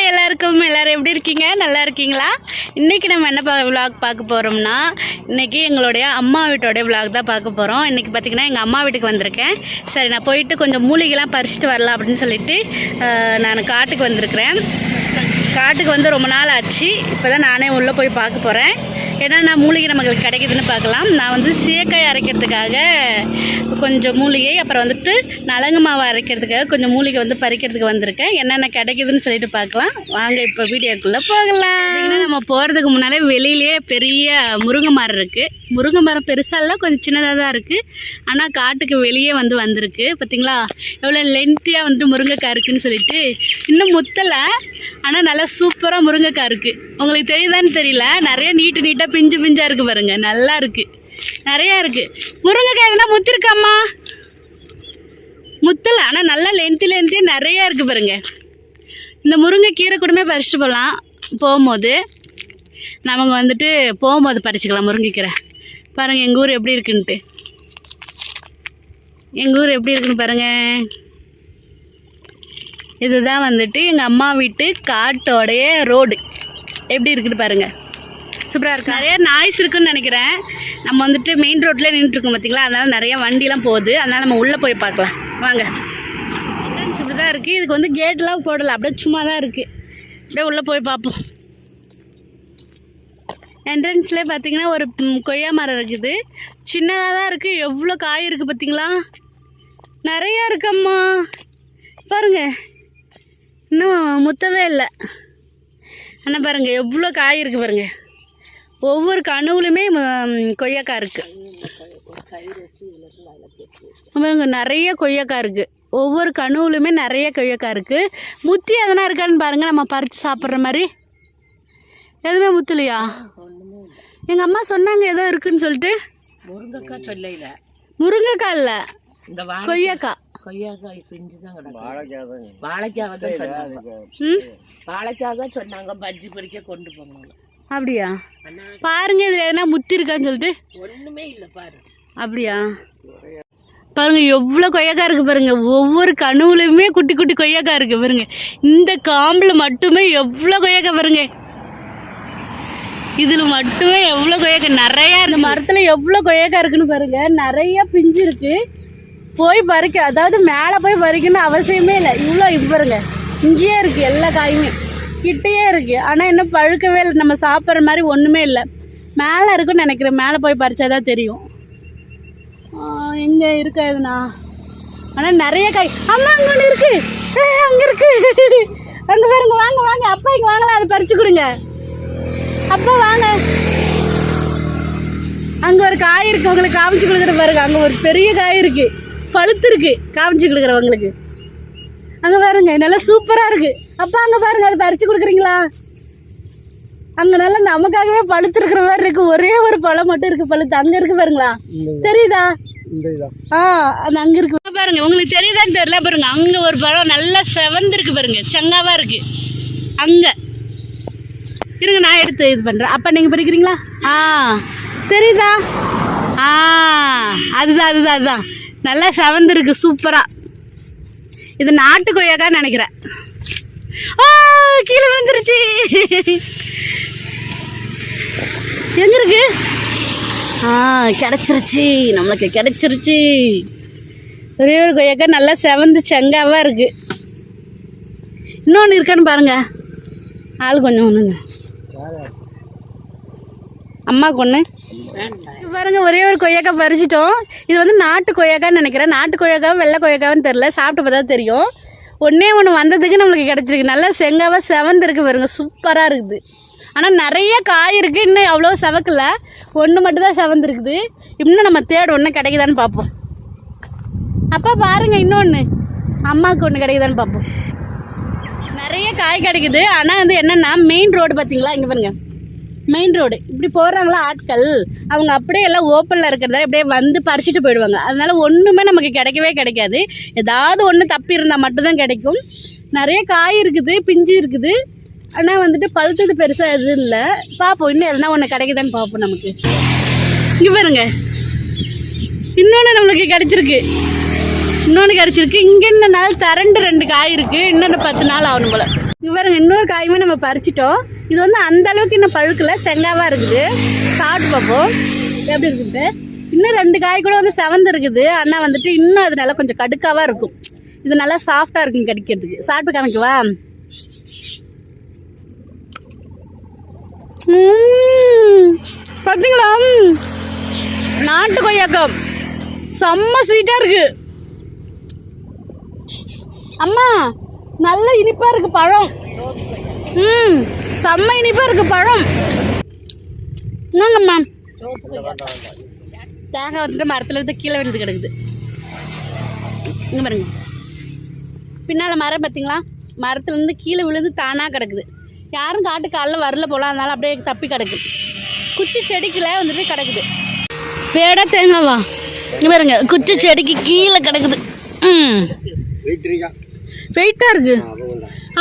Hi எல்லாரும் எப்படி இருக்கீங்க? நல்லா இருக்கீங்களா? இன்றைக்கி நம்ம என்ன விலாக் பார்க்க போகிறோம்னா, இன்றைக்கி எங்களுடைய அம்மா வீட்டோடைய விலாக் தான் பார்க்க போகிறோம். இன்றைக்கி பார்த்திங்கன்னா எங்கள் அம்மா வீட்டுக்கு வந்திருக்கேன். சரி, நான் போயிட்டு கொஞ்சம் மூலிகைலாம் பறிச்சுட்டு வரலாம் அப்படின்னு சொல்லிட்டு நான் காட்டுக்கு வந்திருக்கிறேன். காட்டுக்கு வந்து ரொம்ப நாள் ஆச்சு. இப்போ தான் நானே உள்ளே போய் பார்க்க போகிறேன். என்னென்ன மூலிகை நமக்கு கிடைக்குதுன்னு பார்க்கலாம். நான் வந்து சீக்காய் அரைக்கிறதுக்காக கொஞ்சம் மூலிகை, அப்புறம் வந்துட்டு நலங்கு மாவு அரைக்கிறதுக்காக கொஞ்சம் மூலிகை வந்து பறிக்கிறதுக்கு வந்திருக்கேன். என்னென்ன கிடைக்குதுன்னு சொல்லிட்டு பார்க்கலாம். வாங்க இப்போ வீடியோக்குள்ளே போகலாம். நம்ம போகிறதுக்கு முன்னாலே வெளியிலேயே பெரிய முருங்கை மரம் இருக்குது. முருங்கை மரம் பெருசாலாம் கொஞ்சம் சின்னதாக தான் இருக்குது. ஆனால் காட்டுக்கு வெளியே வந்திருக்கு. பார்த்தீங்களா எவ்வளோ லென்த்தியாக வந்துட்டு முருங்கைக்காய் இருக்குதுன்னு சொல்லிட்டு. இன்னும் முத்தலை, ஆனால் நல்லா சூப்பராக முருங்கைக்காய் இருக்குது. உங்களுக்கு தெரியுதான்னு தெரியல, நிறைய நீட்டாக பிஞ்சாக இருக்குது பாருங்க. நல்லா இருக்குது, நிறையா இருக்குது. முருங்கைக்காய் எதுனா முத்திருக்காம்மா? முத்தலை, ஆனால் நல்லா லென்த்தி நிறையா இருக்குது பாருங்க. இந்த முருங்கை கீரை கூடமே பறிச்சுட்டு போகலாம். போகும்போது நமக்கு வந்துட்டு போகும்போது பறிச்சுக்கலாம் முருங்கைக்கீரை. பாருங்கள் எங்கள் ஊர் எப்படி இருக்குன்ட்டு. எங்கள் ஊர் எப்படி இருக்குன்னு பாருங்கள். இதுதான் வந்துட்டு எங்கள் அம்மா வீட்டு காட்டோடைய ரோடு. எப்படி இருக்குன்னு பாருங்கள். சூப்பராக இருக்குது. நிறைய நாய்ஸ் இருக்குதுன்னு நினைக்கிறேன். நம்ம வந்துட்டு மெயின் ரோட்டில் நின்றுட்டுருக்கோம் பார்த்தீங்களா, அதனால் நிறைய வண்டிலாம் போகுது. அதனால் நம்ம உள்ளே போய் பார்க்கலாம் வாங்க. என்ட்ரன்ஸ் இப்படி தான் இருக்குது. இதுக்கு வந்து கேட்லாம் போடலை, அப்படியே சும்மா தான் இருக்குது. அப்படியே உள்ளே போய் பார்ப்போம். என்ட்ரன்ஸ்லேயே பார்த்தீங்கன்னா ஒரு கொய்யா மரம் இருக்குது. சின்னதாக தான் இருக்குது. எவ்வளோ காய் இருக்குது பார்த்தீங்களா, நிறையா இருக்கம்மா. பாருங்கள், இன்னும் முத்தவே இல்லை. ஆனால் பாருங்கள் எவ்வளோ காய் இருக்குது பாருங்கள். ஒவ்வொரு கனவுலையுமே கொய்யாக்காய் இருக்குது பாருங்க. நிறைய கொய்யாக்காய் இருக்குது. ஒவ்வொரு கனவுலையுமே நிறைய கொய்யாக்காய் இருக்குது. முத்தி எதனா இருக்கான்னு பாருங்கள். நம்ம பறித்து சாப்பிட்ற மாதிரி எதுவுமே முத்தலையா? எங்கள் அம்மா சொன்னாங்க ஏதோ இருக்குன்னு சொல்லிட்டு. முருங்கைக்காய் சொல்லல, முருங்கைக்காய் இல்லை, கொய்யாக்காய். கொய்யாக்காய் பிஞ்சு தான் கிடக்கும். வாழைக்காய் தான் சொன்னாங்க பஜ்ஜி பொரிக்க கொண்டு போனாங்க. அப்படியா? பாருங்க, இதில் எதனா முத்தி இருக்கான்னு சொல்லிட்டு. ஒன்றுமே இல்லை பாரு. அப்படியா? பாருங்க எவ்வளோ கொய்யாக்காய் இருக்குது பாருங்க. ஒவ்வொரு கனவுலையுமே குட்டி குட்டி கொய்யாக்காய் இருக்குது பாருங்க. இந்த காம்பில் மட்டுமே எவ்வளோ கொய்யாக்காய் பாருங்க. இதில் மட்டுமே எவ்வளோ கொய்யாக்காய் நிறையா. இந்த மரத்தில் எவ்வளோ கொய்யாக்காய் இருக்குன்னு பாருங்க. நிறையா பிஞ்சு இருக்குது. போய் பறிக்க, அதாவது மேலே போய் பறிக்கணும்னு அவசியமே இல்லை. இவ்வளோ இது பாருங்க, இங்கேயே இருக்குது. எல்லா காயுமே கிட்டேயே இருக்குது. ஆனால் இன்னும் பழுக்கவே இல்லை. நம்ம சாப்பிட்ற மாதிரி ஒன்றுமே இல்லை. மேலே இருக்குன்னு நினைக்கிறேன். மேலே போய் பறிச்சாதான் தெரியும் எங்கே இருக்கா எதுனா. ஆனால் நிறைய காய். அம்மா அங்கே ஒன்று இருக்குது, அங்கே இருக்குது. அங்கே பாருங்க. வாங்க வாங்க அப்பா, இங்கே வாங்கலாம், அதை பறிச்சு கொடுங்க. அப்பா வாங்க. அங்கே ஒரு காய் இருக்குது, உங்களுக்கு காமிச்சு கொடுக்குற பாருங்க. அங்கே ஒரு பெரிய காய் இருக்குது, பழுத்து இருக்கு. காமிச்சு கொடுக்குறவங்களுக்கு அங்கே பாருங்க, நல்லா சூப்பராக இருக்குது. அப்பா அங்கே பாருங்க, அதை பறித்து கொடுக்குறீங்களா? அங்கே நல்லா நமக்காகவே பழுத்து இருக்கிற மாதிரி இருக்குது. ஒரே ஒரு பழம் மட்டும் இருக்குது பழுத்து. அங்கே இருக்குது பாருங்களா, தெரியுதா? அது அங்கே இருக்கு பாருங்க. உங்களுக்கு தெரியுதான்னு தெரியல பாருங்க. அங்கே ஒரு பழம் நல்லா செவந்திருக்கு பாருங்க, சங்காவாக இருக்குது. அங்கே இருங்க, நான் எடுத்து இது பண்ணுறேன். அப்போ நீங்கள் பறிக்கிறீங்களா? தெரியுதா? அதுதான் நல்லா செவந்திருக்கு சூப்பராக. இது நாட்டு கொய்யாக்கான்னு நினைக்கிறேன். கீழே விழுந்துருச்சு. எங்கே இருக்கு? கிடச்சிருச்சு, நம்மளுக்கு கிடச்சிருச்சு. ஒரே ஒரு கொய்யாக்காய் நல்லா செவந்து செங்காவாக இருக்குது. இன்னொன்று இருக்கான்னு பாருங்கள். ஆள் கொஞ்சம் ஒன்றுங்க, அம்மாவுக்கு ஒன்று பாருங்க. ஒரே ஒரு கொய்யாக்காய் பறிச்சிட்டோம். இது வந்து நாட்டு கொய்யாக்கான்னு நினைக்கிறேன். நாட்டு கொய்யாக்காய் வெள்ளை கொய்யாக்கான்னு தெரில, சாப்பிட்டு பார்த்தா தெரியும். ஒன்றே ஒன்று வந்ததுக்கு நம்மளுக்கு கிடச்சிருக்கு. நல்லா செங்காவாக செவந்திருக்கு பாருங்க, சூப்பராக இருக்குது. ஆனால் நிறைய காய் இருக்குது. இன்னும் அவ்வளோ செவக்கல, ஒன்று மட்டும்தான் செவந்துருக்குது. இன்னும் நம்ம தேடு ஒன்று கிடைக்குதான்னு பார்ப்போம். அப்பா பாருங்கள், இன்னொன்று அம்மாவுக்கு ஒன்று கிடைக்குதான்னு பார்ப்போம். நிறைய காய் கிடைக்குது. ஆனால் வந்து என்னென்னா மெயின் ரோடு பார்த்தீங்களா, இங்கே பாருங்க. மெயின் ரோடு இப்படி போகிறாங்களா ஆட்கள், அவங்க அப்படியே எல்லாம் ஓப்பனில் இருக்கிறத அப்படியே வந்து பறிச்சுட்டு போயிடுவாங்க. அதனால ஒன்றுமே நமக்கு கிடைக்கவே கிடைக்காது. ஏதாவது ஒன்று தப்பி இருந்தால் மட்டும்தான் கிடைக்கும். நிறைய காய் இருக்குது, பிஞ்சு இருக்குது. ஆனால் வந்துட்டு பழுத்தது பெருசாக எதுவும் இல்லை. பார்ப்போம், இன்னும் எதுனா ஒன்று கிடைக்குதான்னு பார்ப்போம். நமக்கு இங்கே பாருங்க, இன்னொன்று நம்மளுக்கு கிடச்சிருக்கு. இன்னொன்று கிடச்சிருக்கு. இங்கே இன்னும் நாள் தரண்டு 2 காய் இருக்குது. இன்னொன்று 10 நாள் ஆகணும் போல். இங்கே பாருங்க, இன்னொரு காயுமே நம்ம பறிச்சிட்டோம். இது வந்து அந்த அளவுக்கு இன்னும் பழுக்கல, செங்காவாக இருக்குது. சாப்பிட்டு பார்ப்போம் எப்படி இருக்குது. இன்னும் 2 காய் கூட வந்து செவந்து இருக்குது. ஆனால் வந்துட்டு இன்னும் அது நல்லா கொஞ்சம் கடுக்காவாக இருக்கும். இது நல்லா சாஃப்டாக இருக்கும் கடிக்கிறதுக்கு. சாப்பிட்டு காமிக்கவா? பார்த்தீங்களா, நாட்டு கொய்யாக்காய் செம்ம ஸ்வீட்டாக இருக்கு. அம்மா நல்ல இனிப்பாக இருக்கு பழம். செம்ம இனிப்பாக இருக்கு பழம். என்னங்கம்மா, தேங்காய் வந்துட்டு மரத்தில் இருந்து கீழே விழுந்து கிடக்குது. இங்கே பாருங்க, பின்னால் மரம் பார்த்தீங்களா, மரத்துலேருந்து கீழே விழுந்து தானாக கிடக்குது. யாரும் காட்டு காலில் வரல போல, அதனால அப்படியே தப்பி கிடக்கு. குச்சி செடிக்குள்ள வந்துட்டு கிடக்குது. பேடா தேங்காவா? இங்கே பாருங்க, குச்சி செடிக்கு கீழே கிடக்குது. வெயிட்டாக இருக்கு,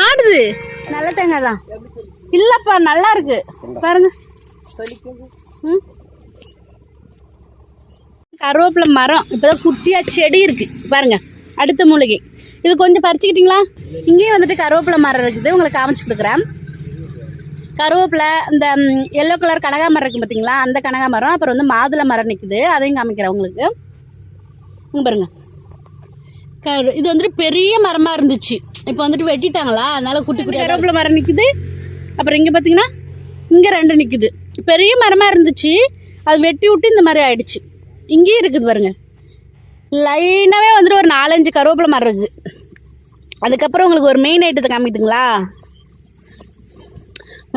ஆடுது. நல்ல தேங்காய் தான் இல்லைப்பா, நல்லா இருக்கு பாருங்க. கருவேப்பிலை மரம் இப்போதான் குட்டியாக செடி இருக்கு பாருங்க. அடுத்த மூலிகை இது கொஞ்சம் பறிச்சுக்கிட்டிங்களா? இங்கேயும் வந்துட்டு கருவேப்பிலை மரம் இருக்குது, உங்களுக்கு காமிச்சு கொடுக்குறேன். கருவேப்பிலை, இந்த எல்லோ கலர் கனகாமரம் இருக்குது பார்த்தீங்களா, அந்த கனகாமரம். அப்புறம் வந்து மாதுளை மரம் நிற்குது, அதையும் காமிக்கிறேன் உங்களுக்கு. இங்கே பாருங்க, இது வந்துட்டு பெரிய மரமாக இருந்துச்சு, இப்போ வந்துட்டு வெட்டிட்டாங்களா, அதனால குட்டி குட்டி கருவேப்பிலை மரம் நிற்குது. அப்புறம் இங்கே பார்த்தீங்கன்னா இங்கே 2 நிற்குது. பெரிய மரமாக இருந்துச்சு, அது வெட்டி விட்டு இந்த மாதிரி ஆயிடுச்சு. இங்கேயும் இருக்குது பாருங்க, லைனாகவே வந்துட்டு ஒரு 4-5 கருவேப்பிலை மரம் இருக்குது. அதுக்கப்புறம் உங்களுக்கு ஒரு மெயின் ஐட்டத்தை காமிக்குதுங்களா,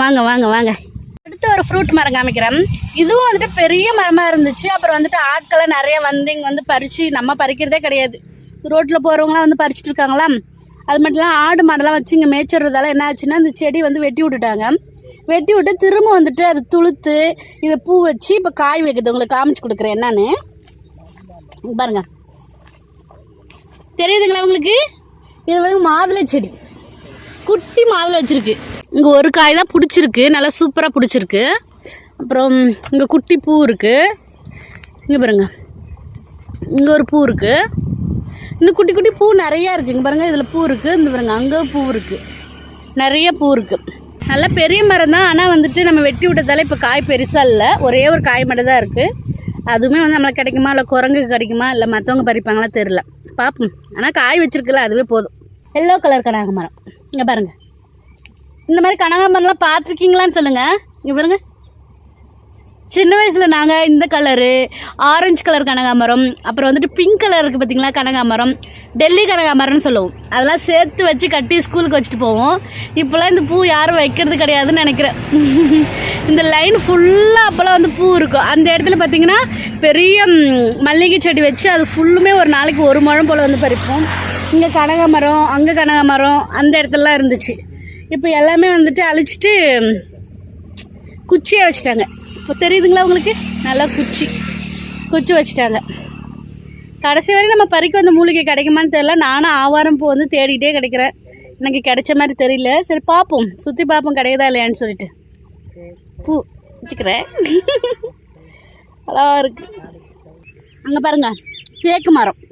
வாங்க வாங்க வாங்க. அடுத்த ஒரு ஃப்ரூட் மரம் காமிக்கிறேன். இதுவும் வந்துட்டு பெரிய மரமாக இருந்துச்சு. அப்புறம் வந்துட்டு ஆட்கள்லாம் நிறைய வந்து இங்கே வந்து பறித்து, நம்ம பறிக்கிறதே கிடையாது, ரோட்டில் போகிறவங்களாம் வந்து பறிச்சுட்டு இருக்காங்களா. அது மட்டும் இல்லாமல் ஆடு மாடெல்லாம் வச்சு இங்கே மேய்ச்சிடுறதால என்ன ஆச்சுன்னா, இந்த செடி வந்து வெட்டி விட்டுட்டாங்க. வெட்டி விட்டு திரும்ப வந்துட்டு அது துளுத்து இதை பூ வச்சு இப்போ காய் வைக்குது. உங்களுக்கு காமிச்சு கொடுக்குறேன் என்னன்னு பாருங்க. தெரியுதுங்களா உங்களுக்கு? இது வந்து மாதுளை செடி, குட்டி மாதுளை வச்சுருக்கு. இங்கே ஒரு காய் தான் பிடிச்சிருக்கு, நல்லா சூப்பராக பிடிச்சிருக்கு. அப்புறம் இங்கே குட்டி பூ இருக்குது. இங்கே பாருங்க, இங்கே ஒரு பூ இருக்குது. இன்னும் குட்டி குட்டி பூ நிறையா இருக்குது. இங்கே பாருங்கள், இதில் பூ இருக்குது. இந்த பாருங்க, அங்கே பூ இருக்குது, நிறைய பூ இருக்குது. நல்லா பெரிய மரம் தான். ஆனால் வந்துட்டு நம்ம வெட்டி விட்டதால இப்போ காய் பெருசாக இல்லை, ஒரே ஒரு காய் மட்டும் தான் இருக்குது. அதுவுமே வந்து நம்மளுக்கு கிடைக்குமா, இல்லை குரங்குக்கு கிடைக்குமா, இல்லை மற்றவங்க பறிப்பாங்களா தெரில, பார்ப்போம். ஆனால் காய் வச்சுருக்குல்ல, அதுவே போதும். எல்லோ கலர் கனகாமரம். இங்கே பாருங்கள், இந்த மாதிரி கனகாமரம்லாம் பார்த்துருக்கீங்களான்னு சொல்லுங்கள். இங்கே பாருங்கள், சின்ன வயசில் நாங்கள் இந்த கலரு, ஆரஞ்சு கலர் கனகாமரம், அப்புறம் வந்துட்டு பிங்க் கலர் இருக்குது பார்த்தீங்களா கனகாமரம், டெல்லி கனகாமரம்னு சொல்லுவோம். அதெல்லாம் சேர்த்து வச்சு கட்டி ஸ்கூலுக்கு வச்சுட்டு போவோம். இப்போலாம் இந்த பூ யாரும் வைக்கிறது கிடையாதுன்னு நினைக்கிறேன். இந்த லைன் ஃபுல்லாக அப்போல்லாம் வந்து பூ இருக்கும். அந்த இடத்துல பார்த்திங்கன்னா பெரிய மல்லிகை செடி வச்சு அது ஃபுல்லுமே ஒரு நாளைக்கு 1 முழம் போல் வந்து பறிப்போம். இங்கே கனகாமரம், அங்கே கனகாமரம், அந்த இடத்துலலாம் இருந்துச்சு. இப்போ எல்லாமே வந்துட்டு அழிச்சிட்டு குச்சியை வச்சுட்டாங்க. இப்போ தெரியுதுங்களா உங்களுக்கு? நல்லா குச்சி வச்சுட்டாங்க. கடைசி வரைக்கும் நம்ம பறிக்க வந்த மூலிகை கிடைக்குமான்னு தெரியல. நானும் ஆவாரம் பூ வந்து தேடிக்கிட்டே கிடைக்கிறேன், எனக்கு கிடைச்ச மாதிரி தெரியல. சரி பார்ப்போம், சுற்றி பார்ப்போம் கிடைக்குதா இல்லையான்னு சொல்லிட்டு. பூ வச்சுக்கிறேன், அழகாக இருக்குது. அங்கே பாருங்கள், தேக்கு மரம்.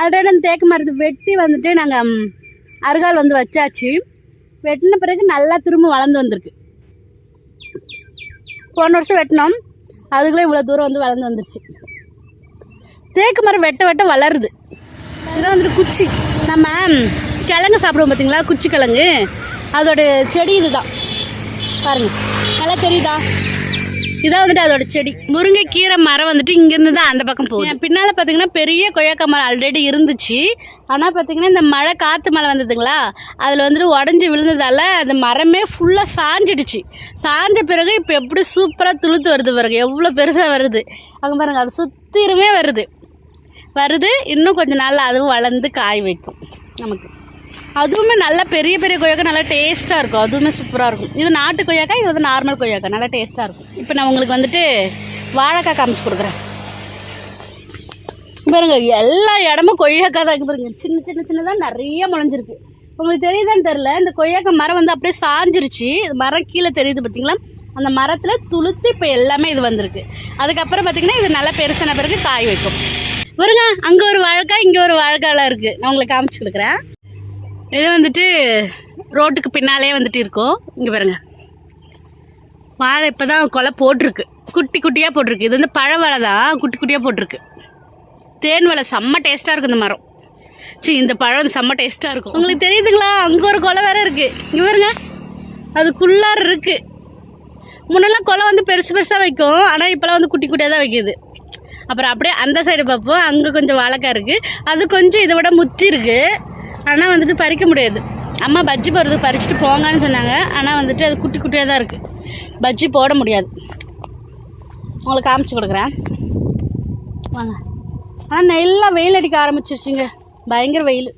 ஆல்ரெடி அந்த தேக்கு மரத்தை வெட்டி வந்துட்டு நாங்கள் அருகால் வந்து வச்சாச்சு. வெட்டின பிறகு நல்லா திரும்ப வளர்ந்து வந்திருக்கு. போன வருஷம் வெட்டினோம், அதுக்குள்ளே இவ்வளோ தூரம் வந்து வளர்ந்து வந்துருச்சு. தேக்கு மரம் வெட்ட வெட்ட வளருது. இதான் வந்துட்டு குச்சி, நம்ம கிழங்கு சாப்பிடுவோம் பார்த்தீங்களா, குச்சி கிழங்கு, அதோட செடி இது தான் பாருங்கள், நல்லா தெரியுதா? இதான் வந்துட்டு அதோட செடி. முருங்கைக்கீரை மரம் வந்துட்டு இங்கேருந்து தான் அந்த பக்கம் போகுது. பின்னால் பார்த்தீங்கன்னா பெரிய கொய்யாக்காய் மரம் ஆல்ரெடி இருந்துச்சு. ஆனால் பார்த்தீங்கன்னா இந்த மழை காற்று மழை வந்ததுங்களா, அதில் வந்துட்டு உடஞ்சி விழுந்ததால் அந்த மரமே ஃபுல்லாக சாஞ்சிடுச்சு. சாஞ்ச பிறகு இப்போ எப்படி சூப்பராக துளுத்து வருது பாருங்க, எவ்வளோ பெருசாக வருது. அங்கே பாருங்கள், அது சுற்றிலுமே வருது. இன்னும் கொஞ்சம் நாளில் அதுவும் வளர்ந்து காய் வைக்கும் நமக்கு. அதுவுமே நல்லா பெரிய பெரிய கொய்யாக்காய், நல்லா டேஸ்ட்டாக இருக்கும். அதுவுமே சூப்பராக இருக்கும். இது நாட்டு கொய்யாக்காய், இது வந்து நார்மல் கொய்யாக்காய், நல்லா டேஸ்ட்டாக இருக்கும். இப்போ நான் உங்களுக்கு வந்துட்டு வாழைக்காய் காமிச்சு கொடுக்குறேன் பாருங்க. எல்லா இடமும் கொய்யாக்காய் தான் பாருங்க, சின்னதாக நிறைய முளைஞ்சிருக்கு. உங்களுக்கு தெரியுதான்னு தெரில, இந்த கொய்யாக்காய் மரம் வந்து அப்படியே சாஞ்சிருச்சு. மரம் கீழே தெரியுது பார்த்தீங்களா, அந்த மரத்தில் துளுத்து இப்போ எல்லாமே இது வந்திருக்கு. அதுக்கப்புறம் பார்த்தீங்கன்னா இது நல்லா பெருசான பிறகு காய் வைக்கும். பாருங்க, அங்கே ஒரு வாழைக்காய், இங்கே ஒரு வாழைக்காயெலாம் இருக்குது. நான் உங்களுக்கு காமிச்சு கொடுக்குறேன். இது வந்துட்டு ரோட்டுக்கு பின்னாலே வந்துட்டு இருக்கோம். இங்கே பாருங்க, வாழை இப்போ தான் கொலை போட்டிருக்கு, குட்டி குட்டியாக போட்டிருக்கு. இது வந்து பழ வாழை தான், குட்டி குட்டியாக போட்டிருக்கு. தேன் வாழை செம்ம டேஸ்ட்டாக இருக்கும் இந்த மரம். இந்த பழம் செம்ம டேஸ்ட்டாக இருக்கும். உங்களுக்கு தெரியுதுங்களா, அங்கே ஒரு கொலை வேறு இருக்குது. இங்கே பாருங்க, அதுக்குள்ளார இருக்குது. முன்னெல்லாம் கொலை வந்து பெருசு பெருசாக வைக்கும், ஆனால் இப்போலாம் வந்து குட்டி குட்டியாக தான் வைக்கிது. அப்புறம் அப்படியே அந்த சைடு பார்ப்போம், அங்கே கொஞ்சம் வாழைக்காய் இருக்குது. அது கொஞ்சம் இதை விட முத்தி இருக்குது, ஆனால் வந்துட்டு பறிக்க முடியாது. அம்மா பஜ்ஜி போடுறது பறிச்சுட்டு போங்கன்னு சொன்னாங்க. ஆனால் வந்துட்டு அது குட்டி குட்டியாக தான் இருக்குது, பஜ்ஜி போட முடியாது. உங்களுக்கு காமிச்சு கொடுக்குறேன் வாங்க. ஆனால் நல்லா வெயில் அடிக்க ஆரம்பிச்சிருச்சுங்க, பயங்கர வெயில்.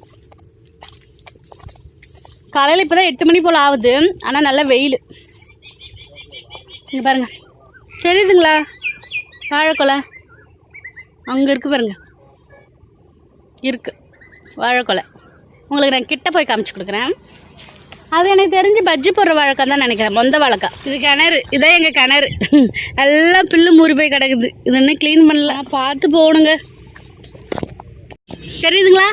காலையில் இப்போ தான் 8 மணி போல் ஆகுது, ஆனால் நல்ல வெயில். இங்கே பாருங்கள், தெரியுதுங்களா வாழைக்கொலை? அங்கே இருக்குது பாருங்க, இருக்குது வாழைக்கொலை. உங்களுக்கு நான் கிட்ட போய் காமிச்சு கொடுக்குறேன். அது எனக்கு தெரிஞ்சு பஜ்ஜி போடுற வாழைக்காய் தான் நினைக்கிறேன், மொந்த வாழைக்காய். இது கிணறு, இதான் எங்கள் கிணறு. எல்லாம் பில்லு மூறி போய் கிடக்குது, இது இன்னும் க்ளீன் பண்ணலாம், பார்த்து போகணுங்க. தெரியுதுங்களா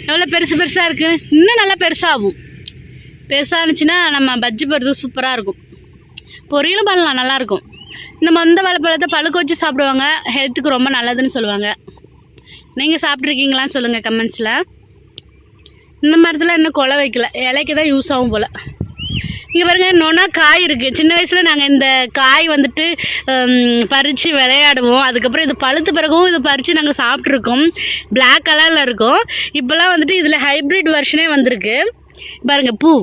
எவ்வளோ பெருசு பெருசாக இருக்குது? இன்னும் நல்லா பெருசாகும். பெருசாக இருந்துச்சுன்னா நம்ம பஜ்ஜி போடுறது சூப்பராக இருக்கும், பொரியலும் பண்ணலாம், நல்லாயிருக்கும். இந்த மொந்த வாழைப்பழத்தை பழுக்க வச்சு சாப்பிடுவாங்க, ஹெல்த்துக்கு ரொம்ப நல்லதுன்னு சொல்லுவாங்க. நீங்கள் சாப்பிட்ருக்கீங்களான்னு சொல்லுங்கள் கமெண்ட்ஸில். இந்த மரத்தில் இன்னும் கொலை வைக்கல, இலைக்கு தான் யூஸ் ஆகும் போல். இங்கே பாருங்கள், நொனா காய் இருக்குது. சின்ன வயசில் நாங்கள் இந்த காய் வந்துட்டு பறித்து விளையாடுவோம். அதுக்கப்புறம் இது பழுத்த பிறகும் இது பறித்து நாங்கள் சாப்பிட்ருக்கோம். பிளாக் கலரில் இருக்கும். இப்போலாம் வந்துட்டு இதில் ஹைப்ரிட் வெர்ஷனே வந்திருக்கு. பாருங்கள் பூ,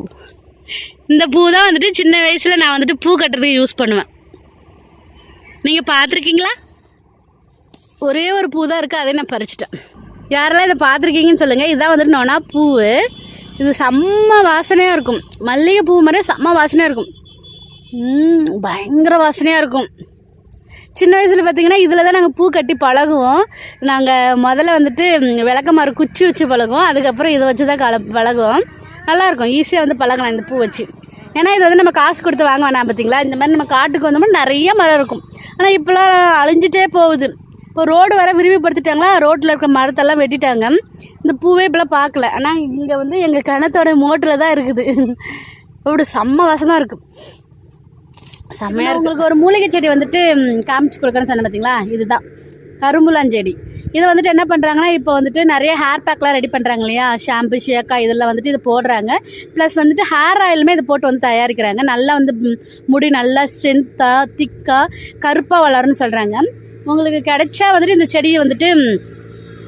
இந்த பூ தான் வந்துட்டு சின்ன வயசில் நான் வந்துட்டு பூ கட்டுறதுக்கு யூஸ் பண்ணுவேன். நீங்கள் பார்த்துருக்கீங்களா? ஒரே ஒரு பூ தான் இருக்குது, அதே நான் பறிச்சிட்டேன். யாரெல்லாம் இதை பார்த்துருக்கீங்கன்னு சொல்லுங்கள். இதுதான் வந்துட்டு நொனா பூ. இது செம்ம வாசனையாக இருக்கும், மல்லிகை பூ மாதிரியே செம்ம வாசனையாக இருக்கும். பயங்கர வாசனையாக இருக்கும். சின்ன வயசில் பார்த்திங்கன்னா இதில் தான் நாங்கள் பூ கட்டி பழகுவோம். நாங்கள் முதல்ல வந்துட்டு விளக்கமாறு குச்சி வச்சு பழகுவோம், அதுக்கப்புறம் இதை வச்சு தான் பழகுவோம். நல்லாயிருக்கும், ஈஸியாக வந்து பழகலாம் இந்த பூ வச்சு. ஏன்னா இது வந்து நம்ம காசு கொடுத்து வாங்க வேணாம். பார்த்திங்களா, இந்த மாதிரி நம்ம காட்டுக்கு வந்தோம்னா நிறைய மரம் இருக்கும். ஆனால் இப்போலாம் அழிஞ்சிட்டே போகுது. இப்போ ரோடு வர விரிவுபடுத்திட்டாங்களா, ரோட்டில் இருக்க மரத்தெல்லாம் வெட்டிட்டாங்க. இந்த பூவே இப்போலாம் பார்க்கல. ஆனால் இங்கே வந்து எங்கள் கிணத்தோட மோட்டரில் தான் இருக்குது. இப்படி செம்ம வாசமாக இருக்குது, செம்மையாக. உங்களுக்கு ஒரு மூலிகை செடி வந்துட்டு காமிச்சு கொடுக்குறேன்னு சொன்னேன் பார்த்தீங்களா, இதுதான் கரும்புலாஞ்செடி. இதை வந்துட்டு என்ன பண்ணுறாங்கன்னா, இப்போ வந்துட்டு நிறைய ஹேர் பேக்லாம் ரெடி பண்ணுறாங்க இல்லையா, ஷாம்பு ஷேக்கா இதெல்லாம் வந்துட்டு இது போடுறாங்க. ப்ளஸ் வந்துட்டு ஹேர் ஆயிலுமே இது போட்டு வந்து தயாரிக்கிறாங்க. நல்லா வந்து முடி நல்லா ஸ்ட்ரென்த்தாக திக்காக கருப்பாக வளரும்னு சொல்கிறாங்க. உங்களுக்கு கிடைச்சா வந்துட்டு இந்த செடியை வந்துட்டு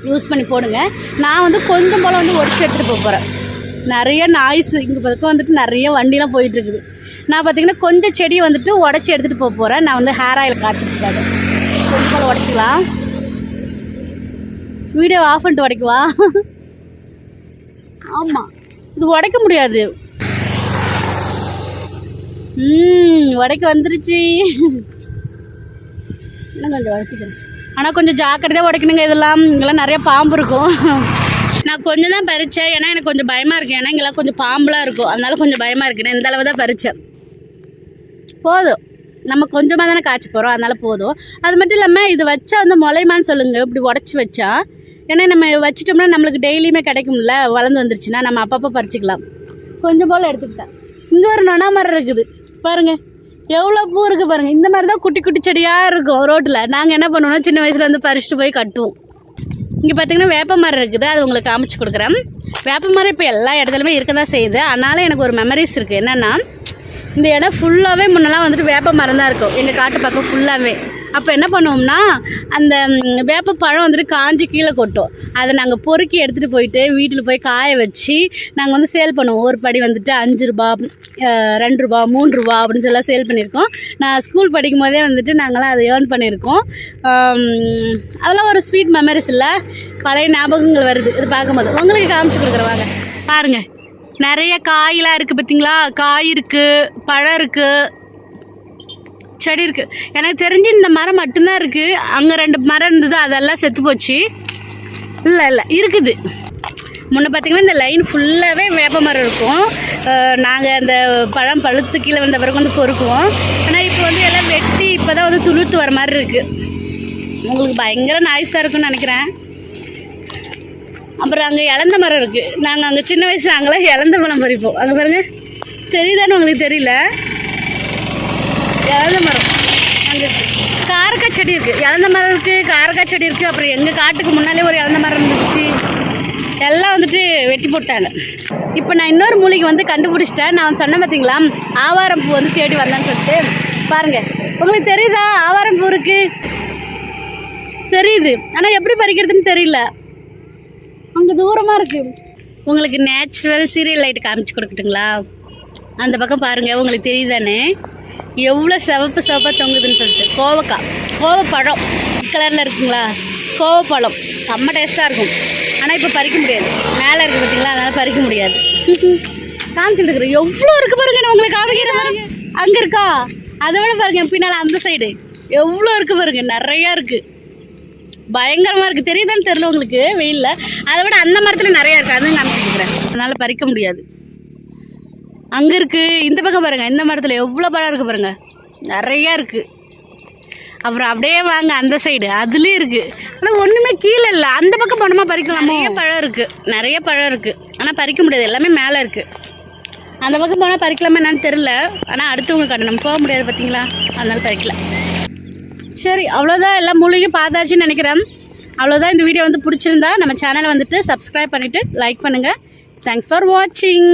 யூஸ் பண்ணி போடுங்க. நான் வந்து கொஞ்சம் போல் வந்து ஒடிச்சு எடுத்துகிட்டு போகிறேன். நிறைய நாய்ஸ் இங்கே பக்கம் வந்துட்டு நிறைய வண்டிலாம் போயிட்டுருக்குது. நான் பார்த்திங்கன்னா கொஞ்சம் செடியை வந்துட்டு உடச்சி எடுத்துகிட்டு போகிறேன். நான் வந்து ஹேர் ஆயில் காய்ச்சிருக்காங்க. கொஞ்சம் போல் உடச்சிக்கலாம். வீடியோ ஆஃப் பண்ணிட்டு உடைக்குவா? ஆமாம், இது உடைக்க முடியாது. உடைக்க வந்துருச்சு. இன்னும் கொஞ்சம் உடைச்சிக்கிறேன், ஆனால் கொஞ்சம் ஜாக்கிரதையாக உடைக்கணுங்க. இங்கெல்லாம் நிறைய பாம்பு இருக்கும். நான் கொஞ்சம் தான் பறித்தேன், ஏன்னா எனக்கு கொஞ்சம் பயமாக இருக்குது. ஏன்னா இங்கெல்லாம் கொஞ்சம் பாம்புலாம் இருக்கும், அதனால கொஞ்சம் பயமாக இருக்குது. நான் இந்த அளவு தான் பறித்தேன். போதும், நம்ம கொஞ்சமாக தானே காய்ச்சி போகிறோம், அதனால் போதும். அது மட்டும் இல்லாமல் இது வச்சா வந்து முளைமான்னு சொல்லுங்கள், இப்படி உடச்சி வச்சா. ஏன்னா நம்ம வச்சிட்டோம்னா நம்மளுக்கு டெய்லியுமே கிடைக்கும்ல, வளர்ந்து வந்துருச்சுன்னா நம்ம அப்பப்போ பறிச்சிக்கலாம். கொஞ்சம் போல் எடுத்துக்கிட்டேன். இங்கே ஒரு நொனா மரம் இருக்குது பாருங்கள், எவ்வளோ பூ இருக்குது பாருங்கள். இந்த மாதிரி தான் குட்டி குட்டி செடியாக இருக்கும் ரோட்டில். நாங்கள் என்ன பண்ணுவோம்னா சின்ன வயசில் வந்து பறிச்சுட்டு போய் கட்டுவோம். இங்கே பார்த்திங்கன்னா வேப்ப மரம் இருக்குது, அது உங்களுக்கு காமிச்சு கொடுக்குறேன். வேப்ப மரம் இப்போ எல்லா இடத்துலையுமே இருக்க தான் செய்யுது. அதனால் எனக்கு ஒரு மெமரிஸ் இருக்குது. என்னென்னா, இந்த இடம் ஃபுல்லாகவே முன்னெல்லாம் வந்துட்டு வேப்ப மரம் தான் இருக்கும் எங்கள் காட்டு பக்கம் ஃபுல்லாகவே. அப்போ என்ன பண்ணுவோம்னா, அந்த வேப்ப பழம் வந்துட்டு காஞ்சி கீழே கொட்டும். அதை நாங்கள் பொறுக்கி எடுத்துகிட்டு போயிட்டு வீட்டில் போய் காய வச்சு நாங்கள் வந்து சேல் பண்ணுவோம். ஒரு படி வந்துட்டு 5 ரூபா, 2 ரூபா, 3 ரூபா அப்படின்னு சொல்லலாம் சேல் பண்ணியிருக்கோம். நான் ஸ்கூல் படிக்கும் போதே வந்துட்டு நாங்களாம் அதை ஏர்ன் பண்ணியிருக்கோம். அதெல்லாம் ஒரு ஸ்வீட் மெமரிஸ் இல்லை, பழைய ஞாபகங்கள் வருது இது பார்க்கும்போது. உங்களுக்கு காமிச்சு கொடுக்குறவாங்க பாருங்கள். நிறைய காயெலாம் இருக்குது பார்த்தீங்களா, காய் இருக்குது, பழம் இருக்குது, செடி இருக்குது. எனக்கு தெரிஞ்சு இந்த மரம் மட்டும்தான் இருக்குது. அங்கே 2 மரம் இருந்தது, அதெல்லாம் செத்து போச்சு. இல்லை இருக்குது. முன்ன பார்த்திங்கன்னா இந்த லைன் ஃபுல்லாகவே வேப்ப மரம் இருக்கும். நாங்கள் அந்த பழம் பழுத்து கீழே வந்த பிறகு வந்து பொறுக்குவோம். ஆனால் இப்போ வந்து எல்லாம் வெட்டி இப்போ தான் வந்து துளுர்த்து வர மாதிரி இருக்குது. உங்களுக்கு பயங்கர நாய்ஸாக இருக்குன்னு நினைக்கிறேன். அப்புறம் அங்கே இலந்த மரம் இருக்குது. நாங்கள் அங்கே சின்ன வயசில் அங்கெல்லாம் இலந்த பழம் பறிப்போம். அங்கே பாருங்கள், தெரியுதான்னு உங்களுக்கு தெரியல, இலந்த மரம் அங்கே இருக்குது. காரக்காய் செடி இருக்குது, இலந்த மரம் இருக்குது, காரக்காய் செடி இருக்குது. அப்புறம் எங்கள் காட்டுக்கு முன்னாலே ஒரு இலந்த மரம் இருந்துச்சு, எல்லாம் வந்துட்டு வெட்டி போட்டாங்க. இப்போ நான் இன்னொரு மூலிகை வந்து கண்டுபிடிச்சிட்டேன். நான் சொன்னேன் பார்த்தீங்களா, ஆவாரம் பூ வந்து தேடி வந்தேன்னு சொல்லிட்டு. பாருங்கள், உங்களுக்கு தெரியுதா ஆவாரம் பூ இருக்குது? தெரியுது, ஆனால் எப்படி பறிக்கிறதுன்னு தெரியல. அங்கே தூரமாக இருக்குது. உங்களுக்கு நேச்சுரல் சீரியல் லைட் காமிச்சு கொடுக்கட்டுங்களா? அந்த பக்கம் பாருங்கள், உங்களுக்கு தெரியுதானே எவ்வளோ சிவப்பு சிவப்பாக தொங்குதுன்னு சொல்லிட்டு. கோவப்பழம் கலரில் இருக்குங்களா? கோவப்பழம் செம்ம டேஸ்ட்டாக இருக்கும். ஆனால் இப்போ பறிக்க முடியாது, மேலே இருக்குது பார்த்தீங்களா, அதனால் பறிக்க முடியாது. காமிச்சுட்டு இருக்கிறேன், எவ்வளோ இருக்குது பாருங்க. நான் உங்களுக்கு காமிக்கிற பாருங்க, அங்கே இருக்கா? அதை விட பாருங்க பின்னால் அந்த சைடு எவ்வளோ இருக்குது பாருங்க, நிறையா இருக்குது, பயங்கரமாக இருக்குது. தெரியுதான்னு தெரியல உங்களுக்கு வெயிலில். அதை விட அந்த மரத்தில் நிறையா இருக்குது, அதுவும் காமிச்சுக்கிறேன். அதனால் பறிக்க முடியாது. அங்கே இருக்குது, இந்த பக்கம் பாருங்கள், இந்த மரத்தில் எவ்வளோ பழம் இருக்குது பாருங்கள், நிறையா இருக்குது. அப்புறம் அப்படியே வாங்க அந்த சைடு, அதுலேயும் இருக்குது. ஆனால் ஒன்றுமே கீழே இல்லை, அந்த பக்கம் போனோமா பறிக்கலாம். நிறைய பழம் இருக்குது, ஆனால் பறிக்க முடியாது, எல்லாமே மேலே இருக்குது. அந்த பக்கம் போனால் பறிக்கலாமா என்னன்னு தெரில, ஆனால் அடுத்தவங்க கடை நம்ம போக முடியாது பார்த்தீங்களா, அதனால பறிக்கல. சரி, அவ்வளோதான், எல்லாம் மூலிகை பார்த்தாச்சுன்னு நினைக்கிறேன். அவ்வளோதான். இந்த வீடியோ வந்து பிடிச்சிருந்தா நம்ம சேனலை வந்துட்டு சப்ஸ்கிரைப் பண்ணிவிட்டு லைக் பண்ணுங்கள். தேங்க்ஸ் ஃபார் வாட்சிங்.